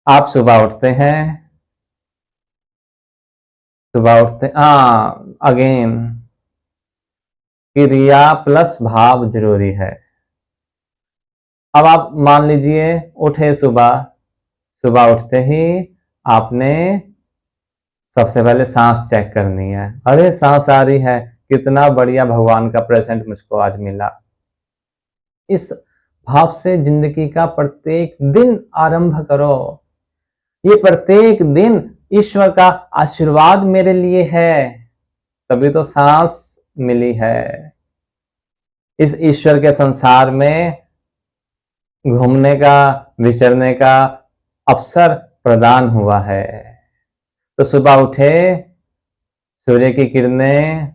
आप सुबह उठते हैं, सुबह उठते अगेन क्रिया प्लस भाव जरूरी है। अब आप मान लीजिए उठे सुबह, सुबह उठते ही आपने सबसे पहले सांस चेक करनी है। अरे सांस आ रही है, कितना बढ़िया भगवान का प्रेजेंट मुझको आज मिला। इस भाव से जिंदगी का प्रत्येक दिन आरंभ करो। ये प्रत्येक दिन ईश्वर का आशीर्वाद मेरे लिए है, तभी तो सांस मिली है। इस ईश्वर के संसार में घूमने का, विचरने का अवसर प्रदान हुआ है। तो सुबह उठे, सूर्य की किरणें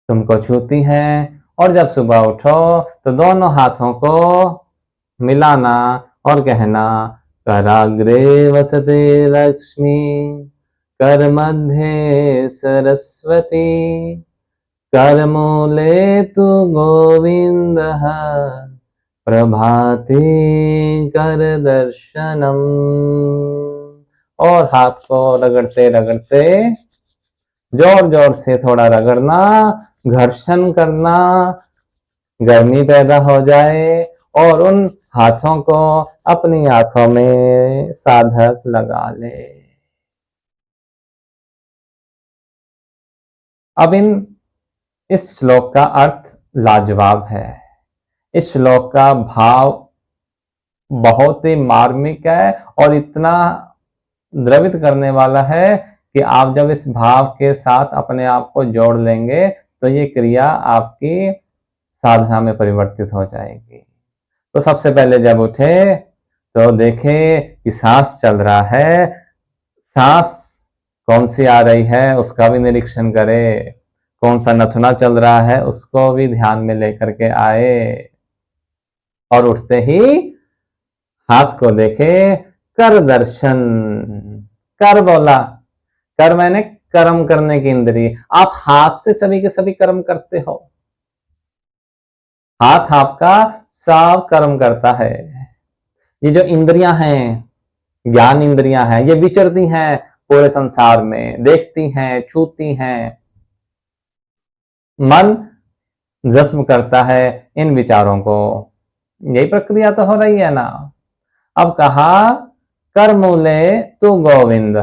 तुमको छूती हैं, और जब सुबह उठो तो दोनों हाथों को मिलाना और कहना, कराग्रे वसते लक्ष्मी, कर मध्य सरस्वती, कर मूले तु गोविंद, प्रभाते कर दर्शनम। और हाथ को रगड़ते रगड़ते, जोर जोर से थोड़ा रगड़ना, घर्षण करना, गर्मी पैदा हो जाए, और उन हाथों को अपनी आंखों में साधक लगा ले। अब इस श्लोक का अर्थ लाजवाब है। इस श्लोक का भाव बहुत ही मार्मिक है और इतना द्रवित करने वाला है कि आप जब इस भाव के साथ अपने आप को जोड़ लेंगे तो ये क्रिया आपकी साधना में परिवर्तित हो जाएगी। तो सबसे पहले जब उठे तो देखे कि सांस चल रहा है, सांस कौन सी आ रही है उसका भी निरीक्षण करे, कौन सा नथुना चल रहा है उसको भी ध्यान में लेकर के आए, और उठते ही हाथ को देखे, कर दर्शन। कर बोला, कर मैंने कर्म करने की इंद्रिय। आप हाथ से सभी के सभी कर्म करते हो, हाथ आपका सब कर्म करता है। ये जो इंद्रियां हैं, ज्ञान इंद्रियां हैं, ये विचरती हैं पूरे संसार में, देखती हैं, छूती हैं। मन जज्ब करता है इन विचारों को, यही प्रक्रिया तो हो रही है ना। अब कहा, कर मूले तु गोविंद।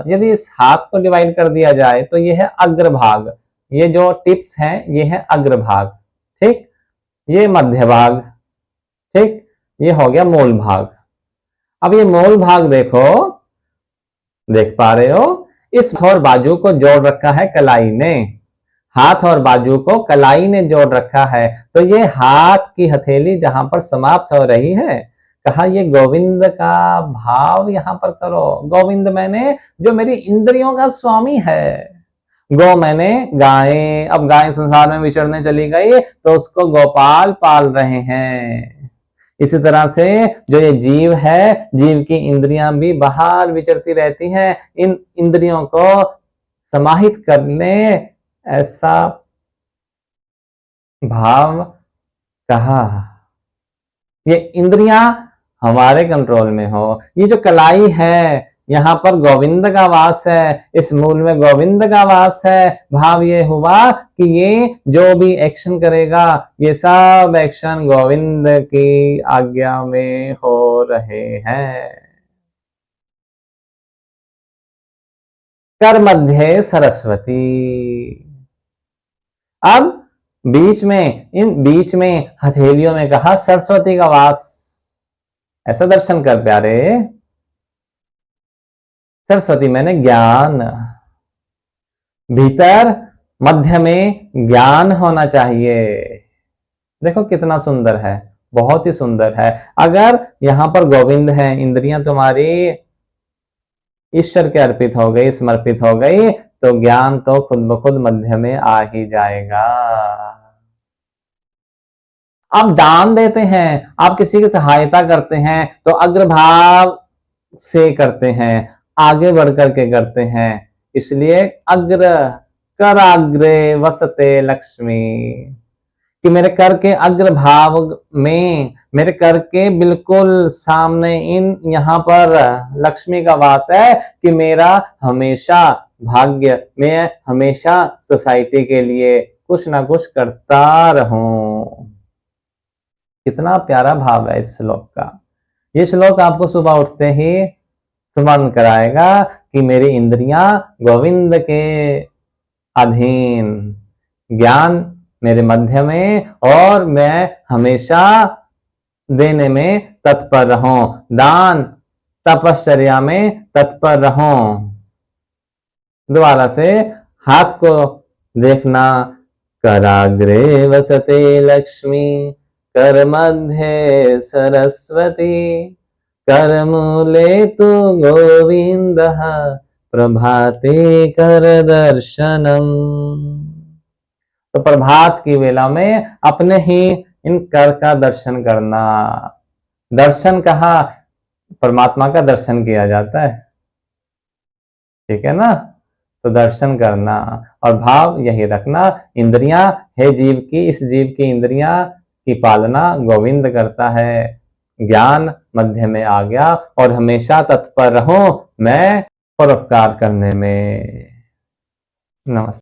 यदि इस हाथ को डिवाइड कर दिया जाए तो ये है अग्रभाग, ये जो टिप्स हैं ये है अग्रभाग, ठीक, ये मध्य भाग, ठीक, ये हो गया मूल भाग। अब ये मूल भाग देखो, देख पा रहे हो, इस हाथ और बाजू को जोड़ रखा है कलाई ने, हाथ और बाजू को कलाई ने जोड़ रखा है। तो ये हाथ की हथेली जहां पर समाप्त हो रही है, कहा ये गोविंद का भाव यहां पर करो। गोविंद मैंने जो मेरी इंद्रियों का स्वामी है। गौ मैंने गाय, अब गाय संसार में विचरने चली गई तो उसको गोपाल पाल रहे हैं। इसी तरह से जो ये जीव है, जीव की इंद्रियां भी बाहर विचरती रहती हैं, इन इंद्रियों को समाहित कर ले, ऐसा भाव कहा। ये इंद्रियां हमारे कंट्रोल में हो। ये जो कलाई है यहाँ पर गोविंद का वास है, इस मूल में गोविंद का वास है। भाव ये हुआ कि ये जो भी एक्शन करेगा ये सब एक्शन गोविंद की आज्ञा में हो रहे हैं। कर मध्य सरस्वती। अब बीच में, इन बीच में हथेलियों में कहा सरस्वती का वास। ऐसा दर्शन कर प्यारे, सरस्वती मैंने ज्ञान, भीतर मध्य में ज्ञान होना चाहिए। देखो कितना सुंदर है, बहुत ही सुंदर है। अगर यहां पर गोविंद है, इंद्रियां तुम्हारी ईश्वर के अर्पित हो गई, समर्पित हो गई, तो ज्ञान तो खुद ब खुद मध्य में आ ही जाएगा। आप दान देते हैं, आप किसी की सहायता करते हैं तो अग्रभाव से करते हैं, आगे बढ़ करके करते हैं। इसलिए अग्र, कराग्रे वसते लक्ष्मी, कि मेरे कर के अग्रभाग में, मेरे कर के बिल्कुल सामने इन यहाँ पर लक्ष्मी का वास है कि मेरा हमेशा भाग्य, मैं हमेशा सोसाइटी के लिए कुछ ना कुछ करता रहूं। कितना प्यारा भाव है इस श्लोक का। ये श्लोक आपको सुबह उठते ही स्मरण कराएगा कि मेरी इंद्रियां गोविंद के अधीन, ज्ञान मेरे मध्य में, और मैं हमेशा देने में तत्पर रहूं, दान तपश्चर्या में तत्पर रहूं। दोबारा से हाथ को देखना, कराग्रे वसते लक्ष्मी, कर मध्य सरस्वती, कर मूले तु गोविंद, प्रभाते कर दर्शनम। तो प्रभात की वेला में अपने ही इन कर का दर्शन करना। दर्शन कहा, परमात्मा का दर्शन किया जाता है, ठीक है ना। तो दर्शन करना और भाव यही रखना, इंद्रियां है जीव की, इस जीव की इंद्रियां की पालना गोविंद करता है। ज्ञान मध्य में आ गया और हमेशा तत्पर रहूं मैं परोपकार करने में। नमस्ते।